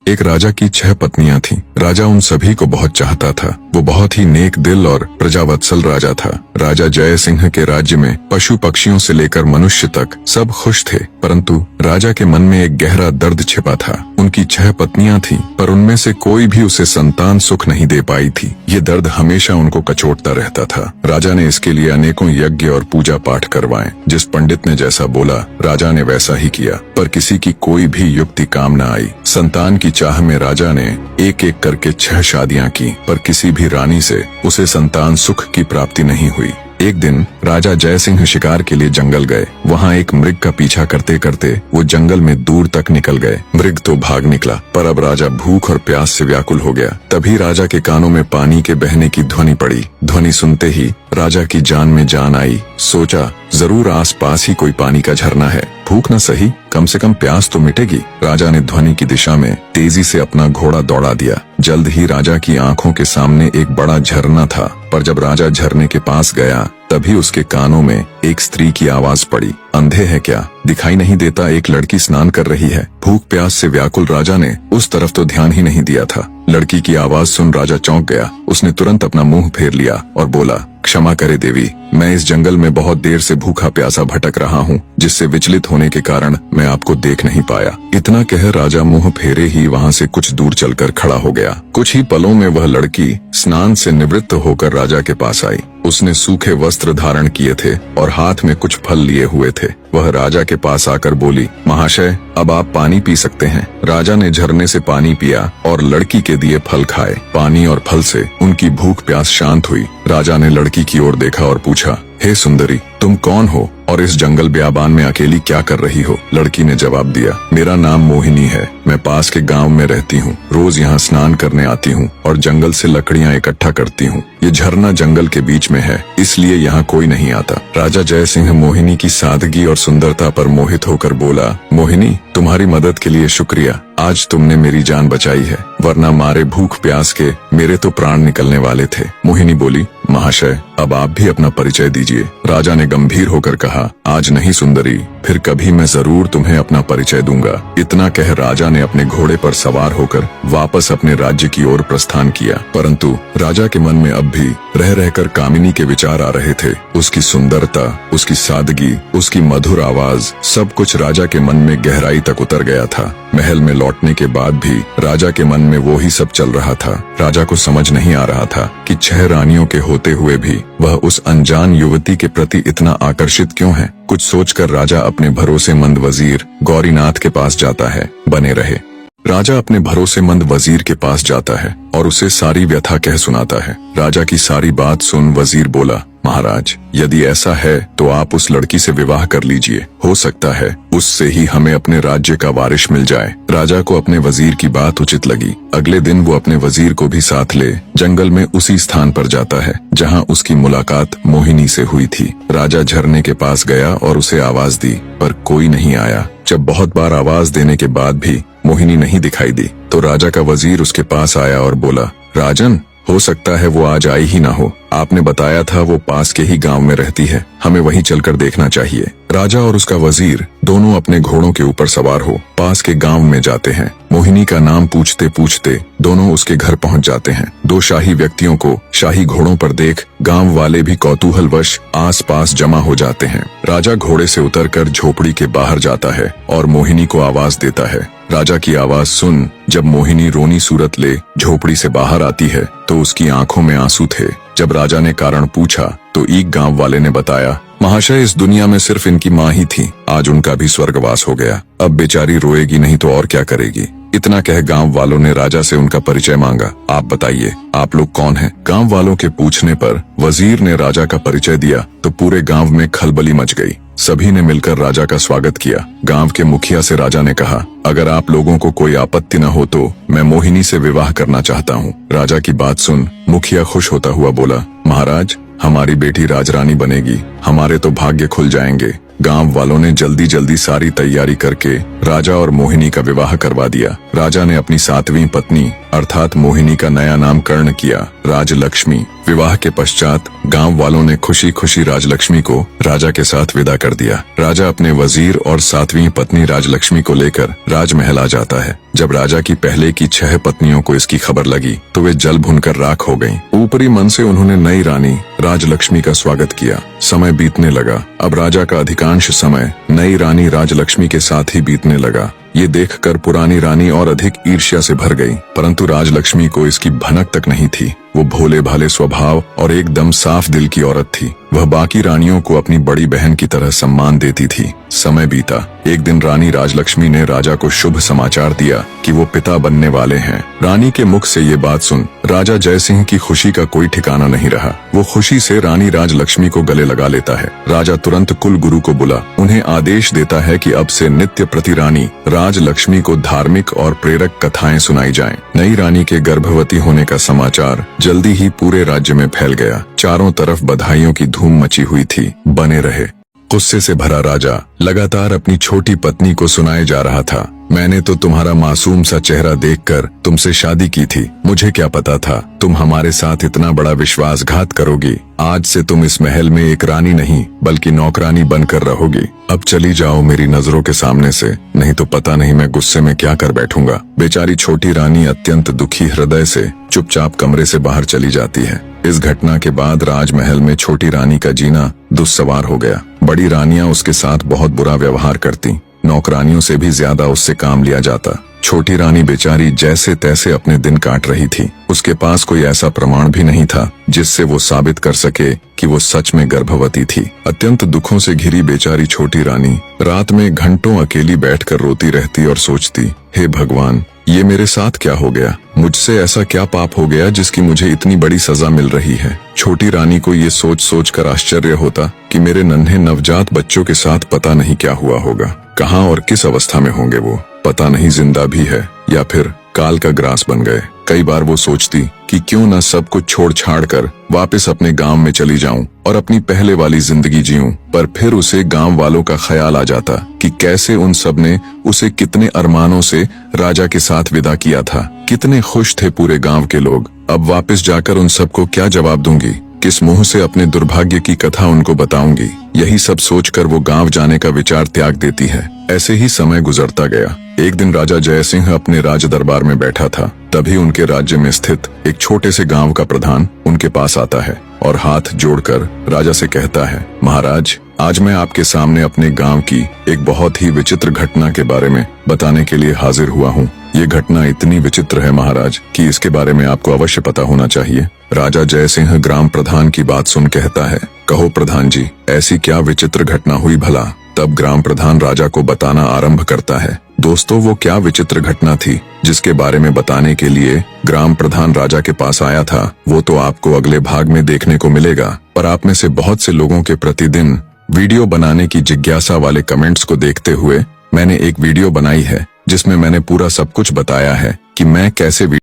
एक राजा की 6 पत्नियां थीं। राजा उन सभी को बहुत चाहता था। वो बहुत ही नेक दिल और प्रजावत्सल राजा था। राजा जय सिंह के राज्य में पशु पक्षियों से लेकर मनुष्य तक सब खुश थे, परंतु राजा के मन में एक गहरा दर्द छिपा था। उनकी 6 पत्नियां थीं, पर उनमें से कोई भी उसे संतान सुख नहीं दे पाई थी। ये दर्द हमेशा उनको कचोटता रहता था। राजा ने इसके लिए अनेकों यज्ञ और पूजा पाठ करवाए। जिस पंडित ने जैसा बोला, राजा ने वैसा ही किया, पर किसी की कोई भी युक्ति काम न आई। संतान की चाह में राजा ने एक एक करके 6 शादियां की, पर किसी भी रानी से उसे संतान सुख की प्राप्ति नहीं हुई। एक दिन राजा जय सिंह शिकार के लिए जंगल गए। वहाँ एक मृग का पीछा करते करते वो जंगल में दूर तक निकल गए। मृग तो भाग निकला, पर अब राजा भूख और प्यास से व्याकुल हो गया। तभी राजा के कानों में पानी के बहने की ध्वनि पड़ी। ध्वनि सुनते ही राजा की जान में जान आई। सोचा, जरूर आसपास ही कोई पानी का झरना है। भूख न सही, कम से कम प्यास तो मिटेगी। राजा ने ध्वनि की दिशा में तेजी से अपना घोड़ा दौड़ा दिया। जल्द ही राजा की आंखों के सामने एक बड़ा झरना था, पर जब राजा झरने के पास गया, तभी उसके कानों में एक स्त्री की आवाज पड़ी। अंधे हैं क्या? दिखाई नहीं देता एक लड़की स्नान कर रही है। भूख प्यास से व्याकुल राजा ने उस तरफ तो ध्यान ही नहीं दिया था। लड़की की आवाज सुन राजा चौंक गया। उसने तुरंत अपना मुंह फेर लिया और बोला, क्षमा करे देवी, मैं इस जंगल में बहुत देर से भूखा प्यासा भटक रहा हूँ, जिससे विचलित होने के कारण मैं आपको देख नहीं पाया। इतना कह राजा मुंह फेरे ही वहाँ से कुछ दूर चलकर खड़ा हो गया। कुछ ही पलों में वह लड़की स्नान से निवृत्त होकर राजा के पास आई। उसने सूखे वस्त्र धारण किए थे और हाथ में कुछ फल लिए हुए थे। वह राजा के पास आकर बोली, महाशय, अब आप पानी पी सकते हैं। राजा ने झरने से पानी पिया और लड़की के दिए फल खाए। पानी और फल से उनकी भूख प्यास शांत हुई। राजा ने लड़की की ओर देखा और पूछा, हे सुंदरी, तुम कौन हो और इस जंगल बियाबान में अकेली क्या कर रही हो? लड़की ने जवाब दिया, मेरा नाम मोहिनी है। मैं पास के गांव में रहती हूँ। रोज यहाँ स्नान करने आती हूँ और जंगल से लकड़ियाँ इकट्ठा करती हूँ। ये झरना जंगल के बीच में है, इसलिए यहाँ कोई नहीं आता। राजा जय सिंह मोहिनी की सादगी और सुंदरता पर मोहित होकर बोला, मोहिनी, तुम्हारी मदद के लिए शुक्रिया। आज तुमने मेरी जान बचाई है, वरना मारे भूख प्यास के मेरे तो प्राण निकलने वाले थे। मोहिनी बोली, महाशय, अब आप भी अपना परिचय दीजिए। राजा ने गंभीर होकर कहा, आज नहीं सुंदरी, फिर कभी मैं जरूर तुम्हें अपना परिचय दूंगा। इतना कह राजा ने अपने घोड़े पर सवार होकर वापस अपने राज्य की ओर प्रस्थान किया। परंतु राजा के मन में अब भी रह रहकर कामिनी के विचार आ रहे थे। उसकी सुंदरता, उसकी सादगी, उसकी मधुर आवाज, सब कुछ राजा के मन में गहराई तक उतर गया था। महल में लौटने के बाद भी राजा के मन में वो ही सब चल रहा था। राजा को समझ नहीं आ रहा था कि 6 रानियों के होते हुए भी वह उस अनजान युवती के प्रति इतना आकर्षित क्यों है। कुछ सोचकर राजा अपने भरोसेमंद वजीर गौरीनाथ के पास जाता है। बने रहे। राजा अपने भरोसेमंद वजीर के पास जाता है और उसे सारी व्यथा कह सुनाता है। राजा की सारी बात सुन वजीर बोला, महाराज, यदि ऐसा है तो आप उस लड़की से विवाह कर लीजिए। हो सकता है उससे ही हमें अपने राज्य का वारिस मिल जाए। राजा को अपने वजीर की बात उचित लगी। अगले दिन वो अपने वजीर को भी साथ ले जंगल में उसी स्थान पर जाता है जहाँ उसकी मुलाकात मोहिनी से हुई थी। राजा झरने के पास गया और उसे आवाज दी, पर कोई नहीं आया। जब बहुत बार आवाज देने के बाद भी मोहिनी नहीं दिखाई दी, तो राजा का वजीर उसके पास आया और बोला, राजन, हो सकता है वो आज आई ही ना हो। आपने बताया था वो पास के ही गांव में रहती है, हमें वहीं चलकर देखना चाहिए। राजा और उसका वजीर दोनों अपने घोड़ों के ऊपर सवार हो पास के गांव में जाते हैं। मोहिनी का नाम पूछते पूछते दोनों उसके घर पहुंच जाते हैं। 2 शाही व्यक्तियों को शाही घोड़ों पर देख गांव वाले भी कौतूहलवश आसपास जमा हो जाते हैं। राजा घोड़े से उतरकर झोपड़ी के बाहर जाता है और मोहिनी को आवाज देता है। राजा की आवाज सुन जब मोहिनी रोनी सूरत ले झोपड़ी से बाहर आती है तो उसकी आंखों में आंसू थे। जब राजा ने कारण पूछा तो एक गांव वाले ने बताया, महाशय, इस दुनिया में सिर्फ इनकी माँ ही थी, आज उनका भी स्वर्गवास हो गया। अब बेचारी रोएगी नहीं तो और क्या करेगी। इतना कह गांव वालों ने राजा से उनका परिचय मांगा। आप बताइए, आप लोग कौन हैं? गांव वालों के पूछने पर वजीर ने राजा का परिचय दिया तो पूरे गांव में खलबली मच गई। सभी ने मिलकर राजा का स्वागत किया। गांव के मुखिया से राजा ने कहा, अगर आप लोगों को कोई आपत्ति न हो तो मैं मोहिनी से विवाह करना चाहता हूँ। राजा की बात सुन मुखिया खुश होता हुआ बोला, महाराज, हमारी बेटी राजरानी बनेगी, हमारे तो भाग्य खुल जाएंगे। गांव वालों ने जल्दी जल्दी सारी तैयारी करके राजा और मोहिनी का विवाह करवा दिया। राजा ने अपनी 7वीं पत्नी अर्थात मोहिनी का नया नामकरण किया राजलक्ष्मी। विवाह के पश्चात गांव वालों ने खुशी खुशी राजलक्ष्मी को राजा के साथ विदा कर दिया। राजा अपने वजीर और 7वीं पत्नी राजलक्ष्मी को लेकर राजमहल आ जाता है। जब राजा की पहले की 6 पत्नियों को इसकी खबर लगी तो वे जल भुनकर राख हो गईं। ऊपरी मन से उन्होंने नई रानी राजलक्ष्मी का स्वागत किया। समय बीतने लगा। अब राजा का अधिकांश समय नई रानी राजलक्ष्मी के साथ ही बीतने लगा। ये देखकर पुरानी रानी और अधिक ईर्ष्या से भर गई, परंतु राजलक्ष्मी को इसकी भनक तक नहीं थी। वो भोले भाले स्वभाव और एकदम साफ दिल की औरत थी। वह बाकी रानियों को अपनी बड़ी बहन की तरह सम्मान देती थी। समय बीता। एक दिन रानी राजलक्ष्मी ने राजा को शुभ समाचार दिया कि वो पिता बनने वाले हैं। रानी के मुख से ये बात सुन राजा जयसिंह की खुशी का कोई ठिकाना नहीं रहा। वो खुशी से रानी राजलक्ष्मी को गले लगा लेता है। राजा तुरंत कुल गुरु को बुला उन्हें आदेश देता है कि अब से नित्य प्रति रानी राजलक्ष्मी को धार्मिक और प्रेरक कथाएं सुनाई जाएं। नई रानी के गर्भवती होने का समाचार जल्दी ही पूरे राज्य में फैल गया। चारों तरफ बधाइयों की धूम मची हुई थी। बने रहे। गुस्से से भरा राजा लगातार अपनी छोटी पत्नी को सुनाए जा रहा था, मैंने तो तुम्हारा मासूम सा चेहरा देखकर तुमसे शादी की थी। मुझे क्या पता था तुम हमारे साथ इतना बड़ा विश्वासघात करोगी। आज से तुम इस महल में एक रानी नहीं बल्कि नौकरानी बनकर रहोगी। अब चली जाओ मेरी नजरों के सामने से, नहीं तो पता नहीं मैं गुस्से में क्या कर बैठूंगा। बेचारी छोटी रानी अत्यंत दुखी हृदय से चुपचाप कमरे से बाहर चली जाती है। इस घटना के बाद राजमहल में छोटी रानी का जीना दुस्सवार हो गया। बड़ी रानियां उसके साथ बहुत बुरा व्यवहार करती, नौकरानियों से भी ज्यादा उससे काम लिया जाता। छोटी रानी बेचारी जैसे तैसे अपने दिन काट रही थी। उसके पास कोई ऐसा प्रमाण भी नहीं था जिससे वो साबित कर सके कि वो सच में गर्भवती थी। अत्यंत दुखों से घिरी बेचारी छोटी रानी रात में घंटों अकेली बैठकर रोती रहती और सोचती, हे भगवान, ये मेरे साथ क्या हो गया? मुझसे ऐसा क्या पाप हो गया जिसकी मुझे इतनी बड़ी सजा मिल रही है? छोटी रानी को ये सोच सोच कर आश्चर्य होता कि मेरे नन्हे नवजात बच्चों के साथ पता नहीं क्या हुआ होगा। कहाँ और किस अवस्था में होंगे वो, पता नहीं जिंदा भी है या फिर काल का ग्रास बन गए। कई बार वो सोचती कि क्यों न सब कुछ छोड़ छाड़ कर वापस अपने गांव में चली जाऊं और अपनी पहले वाली जिंदगी जीऊं। पर फिर उसे गांव वालों का ख्याल आ जाता कि कैसे उन सब ने उसे कितने अरमानों से राजा के साथ विदा किया था। कितने खुश थे पूरे गांव के लोग। अब वापस जाकर उन सबको क्या जवाब दूंगी? किस मुंह से अपने दुर्भाग्य की कथा उनको बताऊंगी? यही सब सोचकर वो गांव जाने का विचार त्याग देती है। ऐसे ही समय गुजरता गया। एक दिन राजा जयसिंह अपने राज दरबार में बैठा था। तभी उनके राज्य में स्थित एक छोटे से गांव का प्रधान उनके पास आता है और हाथ जोड़कर राजा से कहता है, महाराज, आज मैं आपके सामने अपने गांव की एक बहुत ही विचित्र घटना के बारे में बताने के लिए हाजिर हुआ हूँ। ये घटना इतनी विचित्र है महाराज कि इसके बारे में आपको अवश्य पता होना चाहिए। राजा जयसिंह ग्राम प्रधान की बात सुन कहता है, कहो प्रधान जी, ऐसी क्या विचित्र घटना हुई भला? तब ग्राम प्रधान राजा को बताना आरंभ करता है। दोस्तों, वो क्या विचित्र घटना थी जिसके बारे में बताने के लिए ग्राम प्रधान राजा के पास आया था, वो तो आपको अगले भाग में देखने को मिलेगा। पर आप में से बहुत से लोगों के प्रतिदिन वीडियो बनाने की जिज्ञासा वाले कमेंट्स को देखते हुए मैंने एक वीडियो बनाई है जिसमें मैंने पूरा सब कुछ बताया है कि मैं कैसे